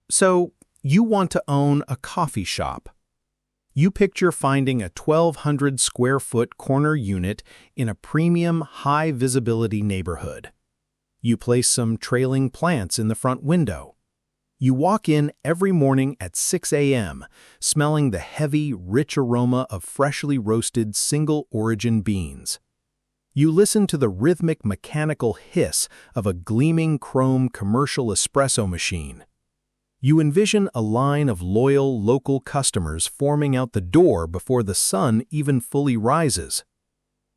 So, you want to own a coffee shop. You picture finding a 1,200 square foot corner unit in a premium, high-visibility neighborhood. You place some trailing plants in the front window. You walk in every morning at 6 a.m., smelling the heavy, rich aroma of freshly roasted single-origin beans. You listen to the rhythmic mechanical hiss of a gleaming chrome commercial espresso machine. You envision a line of loyal local customers forming out the door before the sun even fully rises.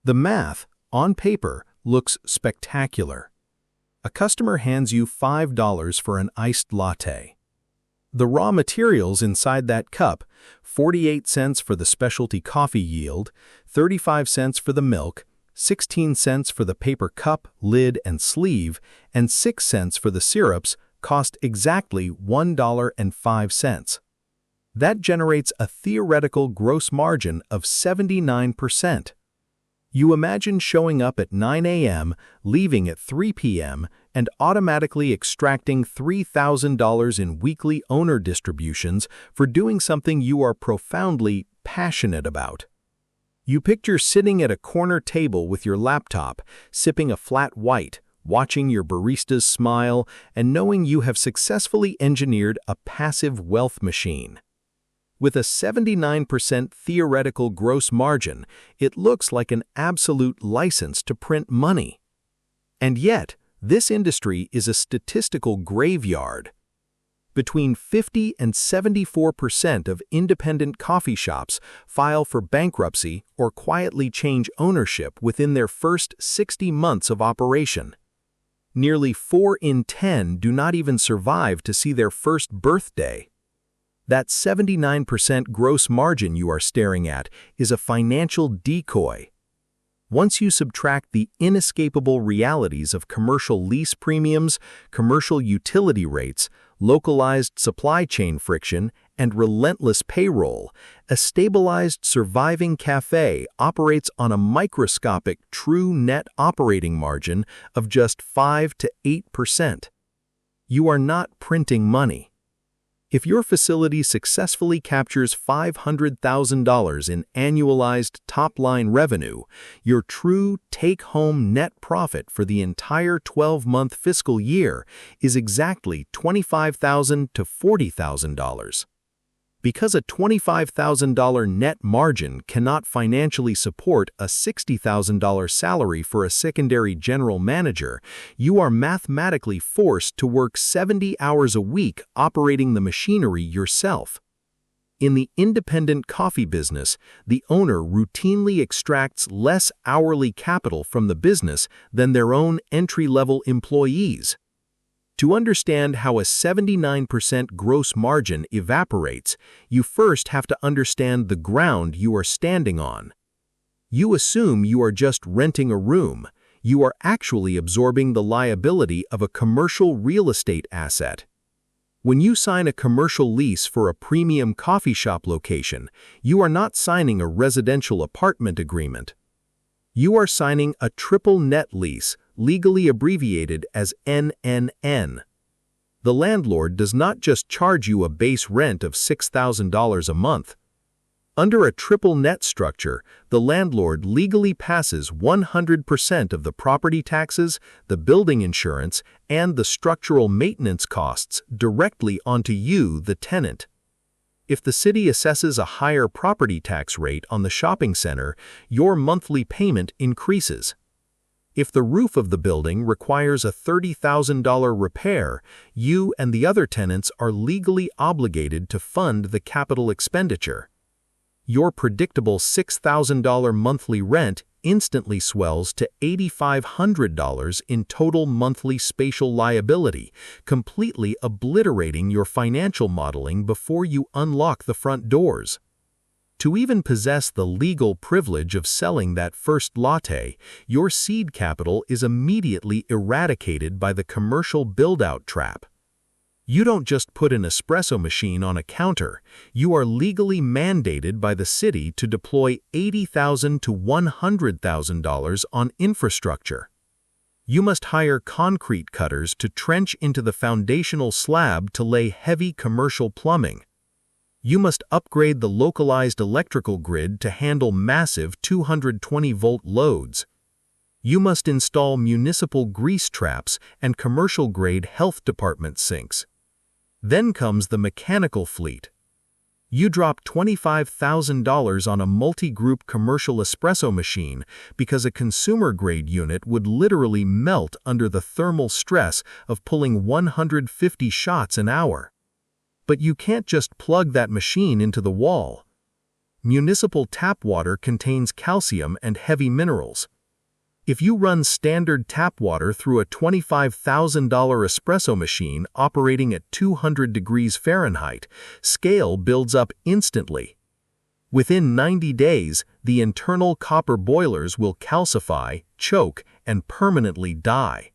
The math, on paper, looks spectacular. A customer hands you $5 for an iced latte. The raw materials inside that cup, 48 cents for the specialty coffee yield, 35 cents for the milk, 16 cents for the paper cup, lid, and sleeve, and 6 cents for the syrups, cost exactly $1.05. That generates a theoretical gross margin of 79%. You imagine showing up at 9 a.m., leaving at 3 p.m., and automatically extracting $3,000 in weekly owner distributions for doing something you are profoundly passionate about. You picture sitting at a corner table with your laptop, sipping a flat white, watching your baristas smile, and knowing you have successfully engineered a passive wealth machine. With a 79% theoretical gross margin, it looks like an absolute license to print money. And yet, this industry is a statistical graveyard. Between 50 and 74% of independent coffee shops file for bankruptcy or quietly change ownership within their first 60 months of operation. Nearly 4 in 10 do not even survive to see their first birthday. That 79% gross margin you are staring at is a financial decoy. Once you subtract the inescapable realities of commercial lease premiums, commercial utility rates, localized supply chain friction, and relentless payroll, a stabilized surviving cafe operates on a microscopic true net operating margin of just 5 to 8%. You are not printing money. If your facility successfully captures $500,000 in annualized top-line revenue, your true take-home net profit for the entire 12-month fiscal year is exactly $25,000 to $40,000. Because a $25,000 net margin cannot financially support a $60,000 salary for a secondary general manager, you are mathematically forced to work 70 hours a week operating the machinery yourself. In the independent coffee business, the owner routinely extracts less hourly capital from the business than their own entry-level employees. To understand how a 79% gross margin evaporates, you first have to understand the ground you are standing on. You assume you are just renting a room. You are actually absorbing the liability of a commercial real estate asset. When you sign a commercial lease for a premium coffee shop location, you are not signing a residential apartment agreement. You are signing a triple net lease, legally abbreviated as NNN. The landlord does not just charge you a base rent of $6,000 a month. Under a triple net structure, the landlord legally passes 100% of the property taxes, the building insurance, and the structural maintenance costs directly onto you, the tenant. If the city assesses a higher property tax rate on the shopping center, your monthly payment increases. If the roof of the building requires a $30,000 repair, you and the other tenants are legally obligated to fund the capital expenditure. Your predictable $6,000 monthly rent instantly swells to $8,500 in total monthly spatial liability, completely obliterating your financial modeling before you unlock the front doors. To even possess the legal privilege of selling that first latte, your seed capital is immediately eradicated by the commercial build-out trap. You don't just put an espresso machine on a counter, you are legally mandated by the city to deploy $80,000 to $100,000 on infrastructure. You must hire concrete cutters to trench into the foundational slab to lay heavy commercial plumbing. You must upgrade the localized electrical grid to handle massive 220-volt loads. You must install municipal grease traps and commercial-grade health department sinks. Then comes the mechanical fleet. You drop $25,000 on a multi-group commercial espresso machine because a consumer-grade unit would literally melt under the thermal stress of pulling 150 shots an hour. But you can't just plug that machine into the wall. Municipal tap water contains calcium and heavy minerals. If you run standard tap water through a $25,000 espresso machine operating at 200 degrees Fahrenheit, scale builds up instantly. Within 90 days, the internal copper boilers will calcify, choke, and permanently die.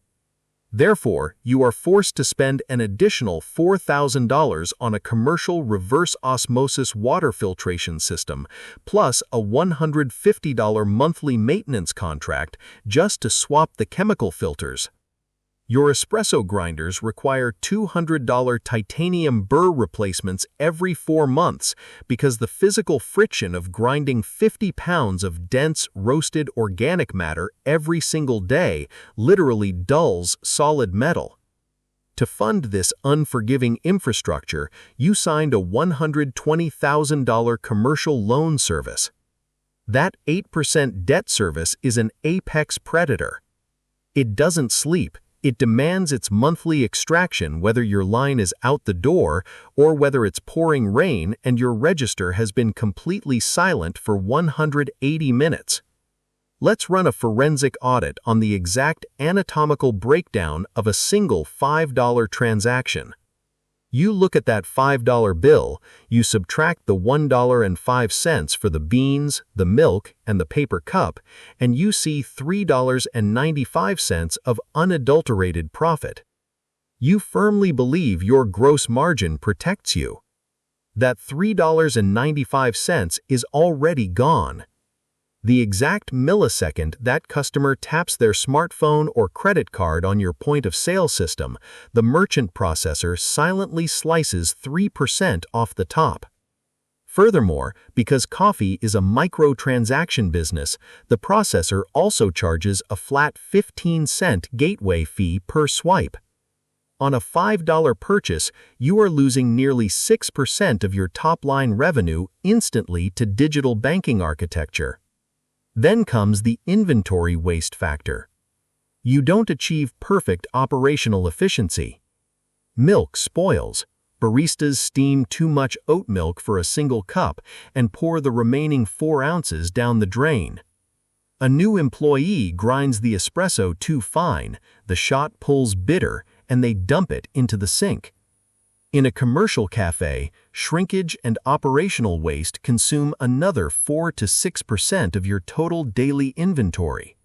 Therefore, you are forced to spend an additional $4,000 on a commercial reverse osmosis water filtration system, plus a $150 monthly maintenance contract just to swap the chemical filters. Your espresso grinders require $200 titanium burr replacements every 4 months because the physical friction of grinding 50 pounds of dense, roasted organic matter every single day literally dulls solid metal. To fund this unforgiving infrastructure, you signed a $120,000 commercial loan service. That 8% debt service is an apex predator. It doesn't sleep. It demands its monthly extraction whether your line is out the door or whether it's pouring rain and your register has been completely silent for 180 minutes. Let's run a forensic audit on the exact anatomical breakdown of a single $5 transaction. You look at that $5 bill, you subtract the $1.05 for the beans, the milk, and the paper cup, and you see $3.95 of unadulterated profit. You firmly believe your gross margin protects you. That $3.95 is already gone. The exact millisecond that customer taps their smartphone or credit card on your point-of-sale system, the merchant processor silently slices 3% off the top. Furthermore, because coffee is a microtransaction business, the processor also charges a flat 15-cent gateway fee per swipe. On a $5 purchase, you are losing nearly 6% of your top-line revenue instantly to digital banking architecture. Then comes the inventory waste factor. You don't achieve perfect operational efficiency. Milk spoils. Baristas steam too much oat milk for a single cup and pour the remaining 4 ounces down the drain. A new employee grinds the espresso too fine, the shot pulls bitter, and they dump it into the sink. In a commercial cafe, shrinkage and operational waste consume another 4 to 6% of your total daily inventory.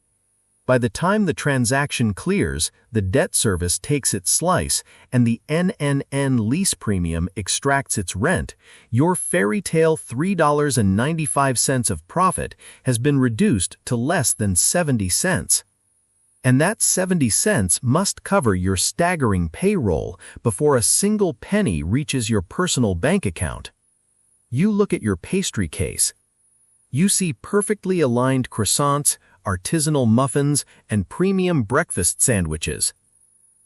By the time the transaction clears, the debt service takes its slice, and the NNN lease premium extracts its rent, your fairy tale $3.95 of profit has been reduced to less than 70 cents. And that 70 cents must cover your staggering payroll before a single penny reaches your personal bank account. You look at your pastry case. You see perfectly aligned croissants, artisanal muffins, and premium breakfast sandwiches.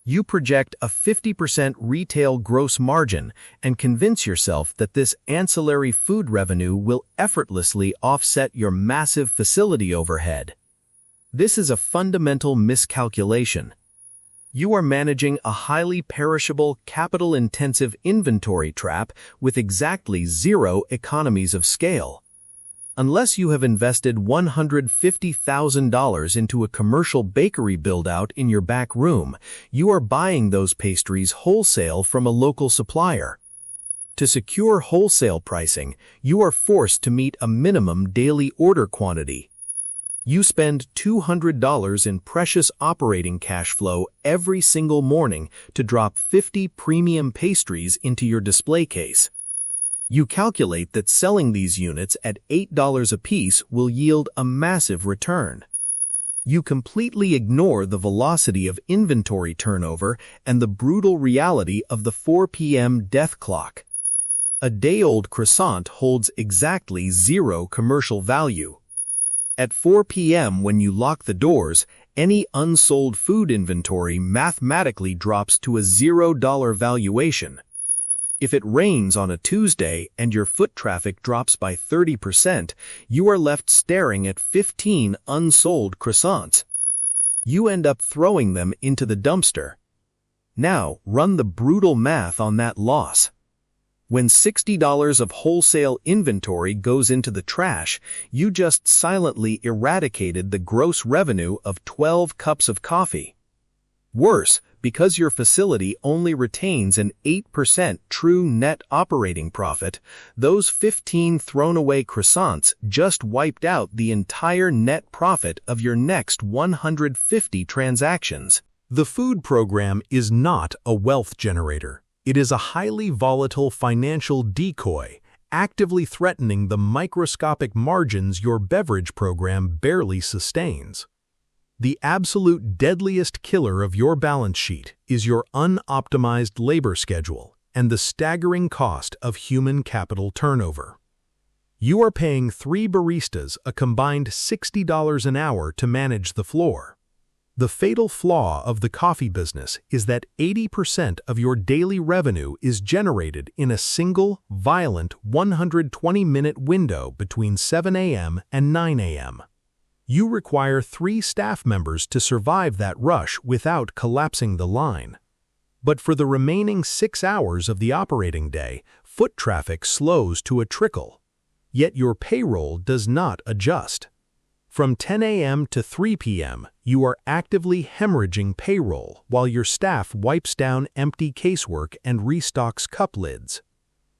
You project a 50% retail gross margin and convince yourself that this ancillary food revenue will effortlessly offset your massive facility overhead. This is a fundamental miscalculation. You are managing a highly perishable, capital-intensive inventory trap with exactly 0 economies of scale. Unless you have invested $150,000 into a commercial bakery build-out in your back room, you are buying those pastries wholesale from a local supplier. To secure wholesale pricing, you are forced to meet a minimum daily order quantity. You spend $200 in precious operating cash flow every single morning to drop 50 premium pastries into your display case. You calculate that selling these units at $8 apiece will yield a massive return. You completely ignore the velocity of inventory turnover and the brutal reality of the 4 p.m. death clock. A day-old croissant holds exactly 0 commercial value. At 4 p.m. when you lock the doors, any unsold food inventory mathematically drops to a $0 valuation. If it rains on a Tuesday and your foot traffic drops by 30%, you are left staring at 15 unsold croissants. You end up throwing them into the dumpster. Now, run the brutal math on that loss. When $60 of wholesale inventory goes into the trash, you just silently eradicated the gross revenue of 12 cups of coffee. Worse, because your facility only retains an 8% true net operating profit, those 15 thrown-away croissants just wiped out the entire net profit of your next 150 transactions. The food program is not a wealth generator. It is a highly volatile financial decoy, actively threatening the microscopic margins your beverage program barely sustains. The absolute deadliest killer of your balance sheet is your unoptimized labor schedule and the staggering cost of human capital turnover. You are paying 3 baristas a combined $60 an hour to manage the floor. The fatal flaw of the coffee business is that 80% of your daily revenue is generated in a single, violent 120-minute window between 7 a.m. and 9 a.m. You require 3 staff members to survive that rush without collapsing the line. But for the remaining 6 hours of the operating day, foot traffic slows to a trickle. Yet your payroll does not adjust. From 10 a.m. to 3 p.m., you are actively hemorrhaging payroll while your staff wipes down empty casework and restocks cup lids.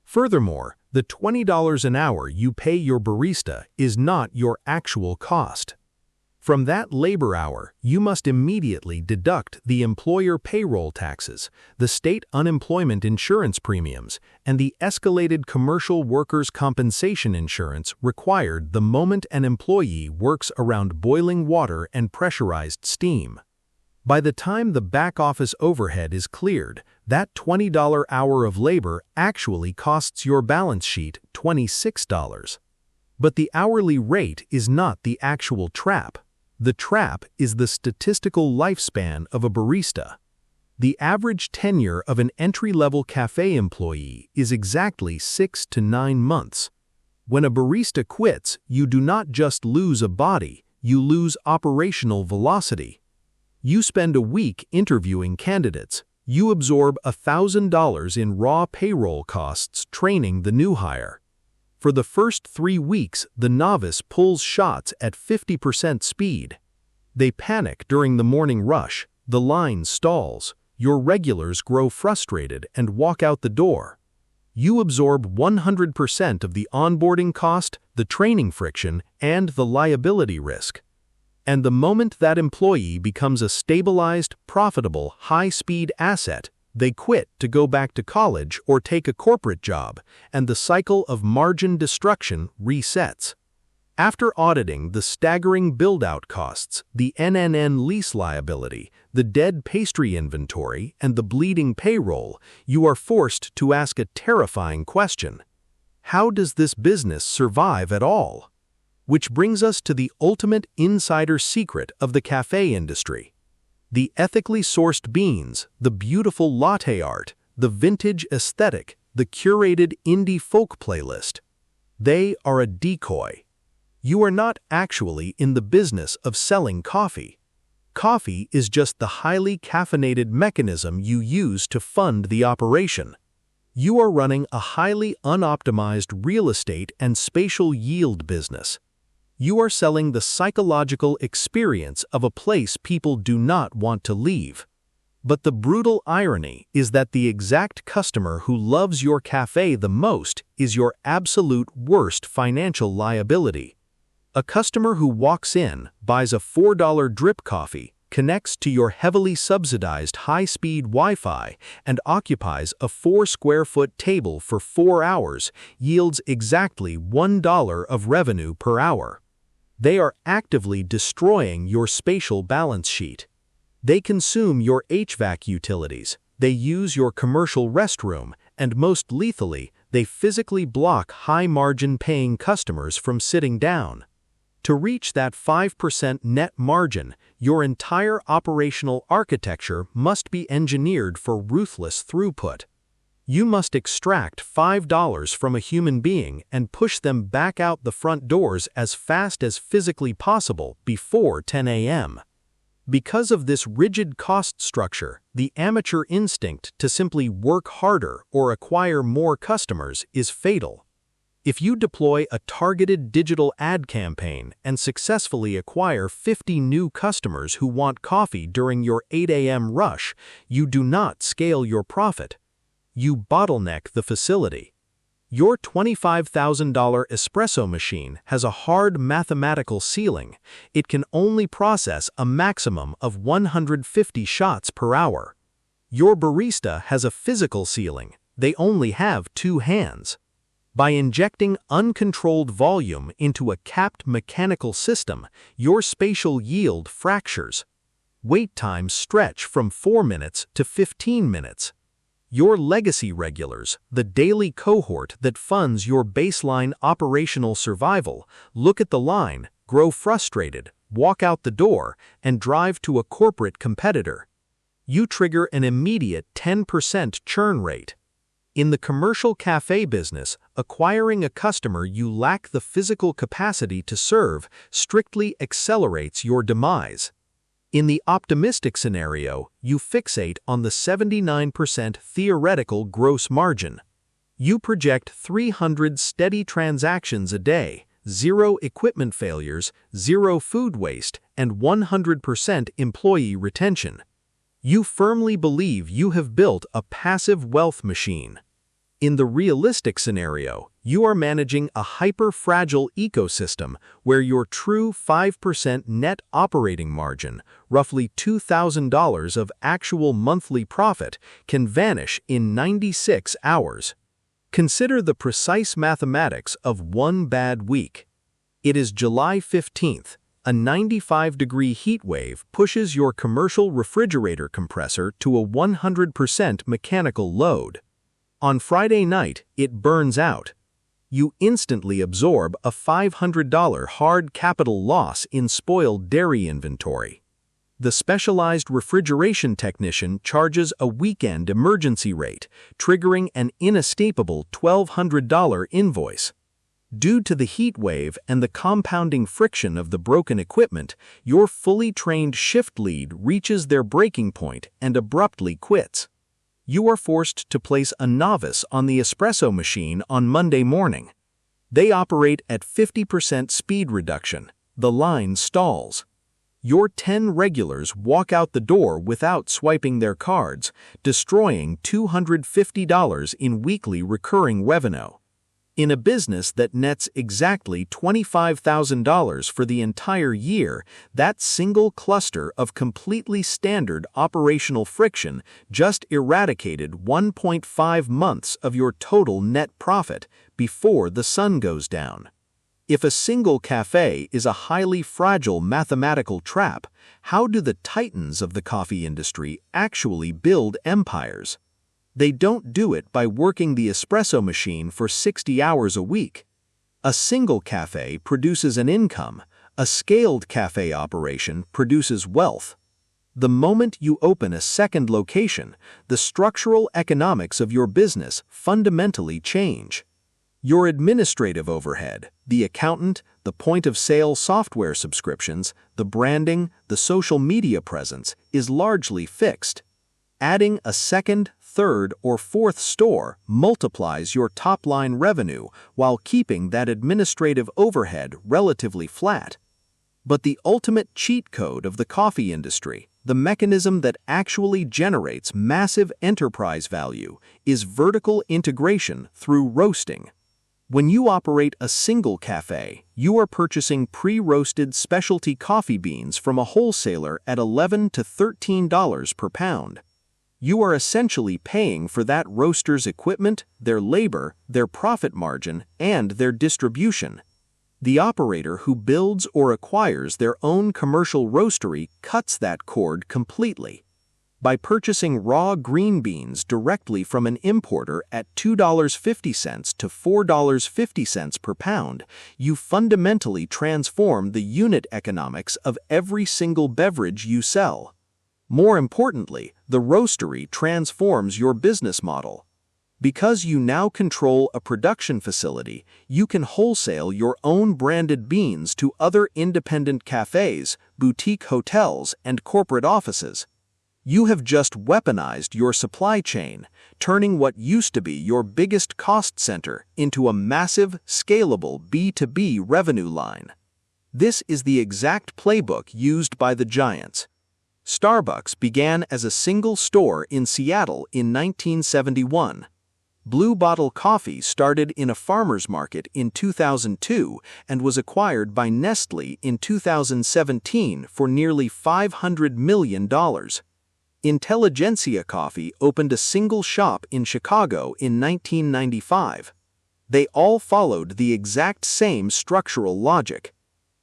Furthermore, the $20 an hour you pay your barista is not your actual cost. From that labor hour, you must immediately deduct the employer payroll taxes, the state unemployment insurance premiums, and the escalated commercial workers' compensation insurance required the moment an employee works around boiling water and pressurized steam. By the time the back-office overhead is cleared, that $20 hour of labor actually costs your balance sheet $26. But the hourly rate is not the actual trap. The trap is the statistical lifespan of a barista. The average tenure of an entry-level cafe employee is exactly 6 to 9 months. When a barista quits, you do not just lose a body, you lose operational velocity. You spend a week interviewing candidates. You absorb $1,000 in raw payroll costs training the new hire. For the first 3 weeks, the novice pulls shots at 50% speed. They panic during the morning rush, the line stalls, your regulars grow frustrated and walk out the door. You absorb 100% of the onboarding cost, the training friction, and the liability risk. And the moment that employee becomes a stabilized, profitable, high-speed asset, they quit to go back to college or take a corporate job, and the cycle of margin destruction resets. After auditing the staggering build-out costs, the NNN lease liability, the dead pastry inventory, and the bleeding payroll, you are forced to ask a terrifying question. How does this business survive at all? Which brings us to the ultimate insider secret of the cafe industry. The ethically sourced beans, the beautiful latte art, the vintage aesthetic, the curated indie folk playlist. They are a decoy. You are not actually in the business of selling coffee. Coffee is just the highly caffeinated mechanism you use to fund the operation. You are running a highly unoptimized real estate and spatial yield business. You are selling the psychological experience of a place people do not want to leave. But the brutal irony is that the exact customer who loves your cafe the most is your absolute worst financial liability. A customer who walks in, buys a $4 drip coffee, connects to your heavily subsidized high-speed Wi-Fi, and occupies a 4-square-foot table for 4 hours yields exactly $1 of revenue per hour. They are actively destroying your spatial balance sheet. They consume your HVAC utilities, they use your commercial restroom, and most lethally, they physically block high-margin paying customers from sitting down. To reach that 5% net margin, your entire operational architecture must be engineered for ruthless throughput. You must extract $5 from a human being and push them back out the front doors as fast as physically possible before 10 a.m. Because of this rigid cost structure, the amateur instinct to simply work harder or acquire more customers is fatal. If you deploy a targeted digital ad campaign and successfully acquire 50 new customers who want coffee during your 8 a.m. rush, you do not scale your profit. You bottleneck the facility. Your $25,000 espresso machine has a hard mathematical ceiling. It can only process a maximum of 150 shots per hour. Your barista has a physical ceiling. They only have 2 hands. By injecting uncontrolled volume into a capped mechanical system, your spatial yield fractures. Wait times stretch from 4 minutes to 15 minutes. Your legacy regulars, the daily cohort that funds your baseline operational survival, look at the line, grow frustrated, walk out the door, and drive to a corporate competitor. You trigger an immediate 10% churn rate. In the commercial cafe business, acquiring a customer you lack the physical capacity to serve strictly accelerates your demise. In the optimistic scenario, you fixate on the 79% theoretical gross margin. You project 300 steady transactions a day, 0 equipment failures, 0 food waste, and 100% employee retention. You firmly believe you have built a passive wealth machine. In the realistic scenario, you are managing a hyper-fragile ecosystem where your true 5% net operating margin, roughly $2,000 of actual monthly profit, can vanish in 96 hours. Consider the precise mathematics of one bad week. It is July 15th. A 95-degree heat wave pushes your commercial refrigerator compressor to a 100% mechanical load. On Friday night, it burns out. You instantly absorb a $500 hard capital loss in spoiled dairy inventory. The specialized refrigeration technician charges a weekend emergency rate, triggering an inescapable $1,200 invoice. Due to the heat wave and the compounding friction of the broken equipment, your fully trained shift lead reaches their breaking point and abruptly quits. You are forced to place a novice on the espresso machine on Monday morning. They operate at 50% speed reduction. The line stalls. Your 10 regulars walk out the door without swiping their cards, destroying $250 in weekly recurring revenue. In a business that nets exactly $25,000 for the entire year, that single cluster of completely standard operational friction just eradicated 1.5 months of your total net profit before the sun goes down. If a single cafe is a highly fragile mathematical trap, how do the titans of the coffee industry actually build empires? They don't do it by working the espresso machine for 60 hours a week. A single cafe produces an income. A scaled cafe operation produces wealth. The moment you open a second location, the structural economics of your business fundamentally change. Your administrative overhead, the accountant, the point-of-sale software subscriptions, the branding, the social media presence is largely fixed. Adding a second, third, or fourth store multiplies your top-line revenue while keeping that administrative overhead relatively flat. But the ultimate cheat code of the coffee industry, the mechanism that actually generates massive enterprise value, is vertical integration through roasting. When you operate a single cafe, you are purchasing pre-roasted specialty coffee beans from a wholesaler at $11 to $13 per pound. You are essentially paying for that roaster's equipment, their labor, their profit margin, and their distribution. The operator who builds or acquires their own commercial roastery cuts that cord completely. By purchasing raw green beans directly from an importer at $2.50 to $4.50 per pound, you fundamentally transform the unit economics of every single beverage you sell. More importantly, the roastery transforms your business model. Because you now control a production facility, you can wholesale your own branded beans to other independent cafes, boutique hotels, and corporate offices. You have just weaponized your supply chain, turning what used to be your biggest cost center into a massive, scalable B2B revenue line. This is the exact playbook used by the giants. Starbucks began as a single store in Seattle in 1971. Blue Bottle Coffee started in a farmer's market in 2002 and was acquired by Nestlé in 2017 for nearly $500 million. Intelligentsia Coffee opened a single shop in Chicago in 1995. They all followed the exact same structural logic.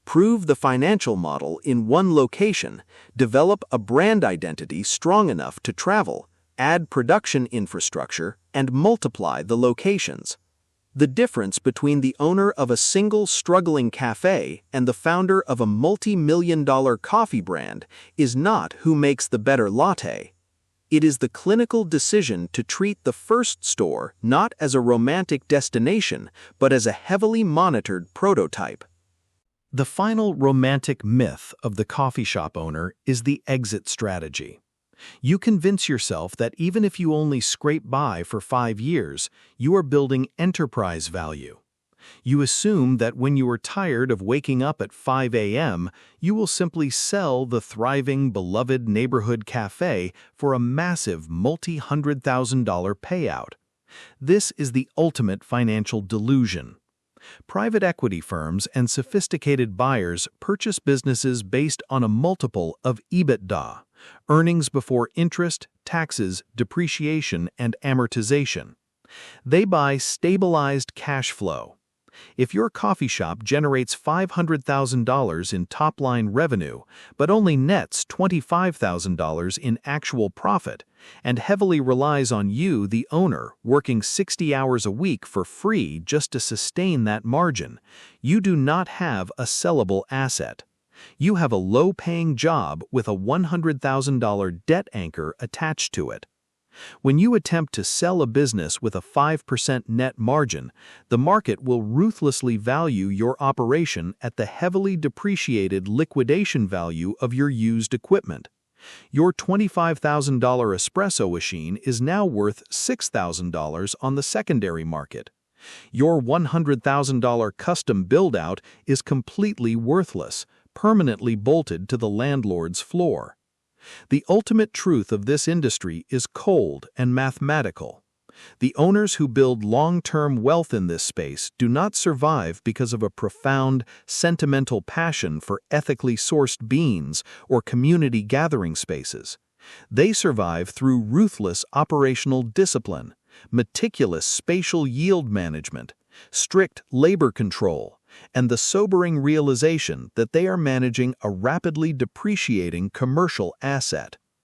Prove the financial model in one location, develop a brand identity strong enough to travel, add production infrastructure, and multiply the locations. The difference between the owner of a single struggling cafe and the founder of a multi-million-dollar coffee brand is not who makes the better latte. It is the clinical decision to treat the first store not as a romantic destination, but as a heavily monitored prototype. The final romantic myth of the coffee shop owner is the exit strategy. You convince yourself that even if you only scrape by for 5 years, you are building enterprise value. You assume that when you are tired of waking up at 5 a.m., you will simply sell the thriving, beloved neighborhood cafe for a massive multi-$100,000 payout. This is the ultimate financial delusion. Private equity firms and sophisticated buyers purchase businesses based on a multiple of EBITDA, earnings before interest, taxes, depreciation, and amortization. They buy stabilized cash flow. If your coffee shop generates $500,000 in top-line revenue, but only nets $25,000 in actual profit, and heavily relies on you, the owner, working 60 hours a week for free just to sustain that margin, you do not have a sellable asset. You have a low-paying job with a $100,000 debt anchor attached to it. When you attempt to sell a business with a 5% net margin, the market will ruthlessly value your operation at the heavily depreciated liquidation value of your used equipment. Your $25,000 espresso machine is now worth $6,000 on the secondary market. Your $100,000 custom build-out is completely worthless, permanently bolted to the landlord's floor. The ultimate truth of this industry is cold and mathematical. The owners who build long-term wealth in this space do not survive because of a profound, sentimental passion for ethically sourced beans or community gathering spaces. They survive through ruthless operational discipline, meticulous spatial yield management, strict labor control, and the sobering realization that they are managing a rapidly depreciating commercial asset.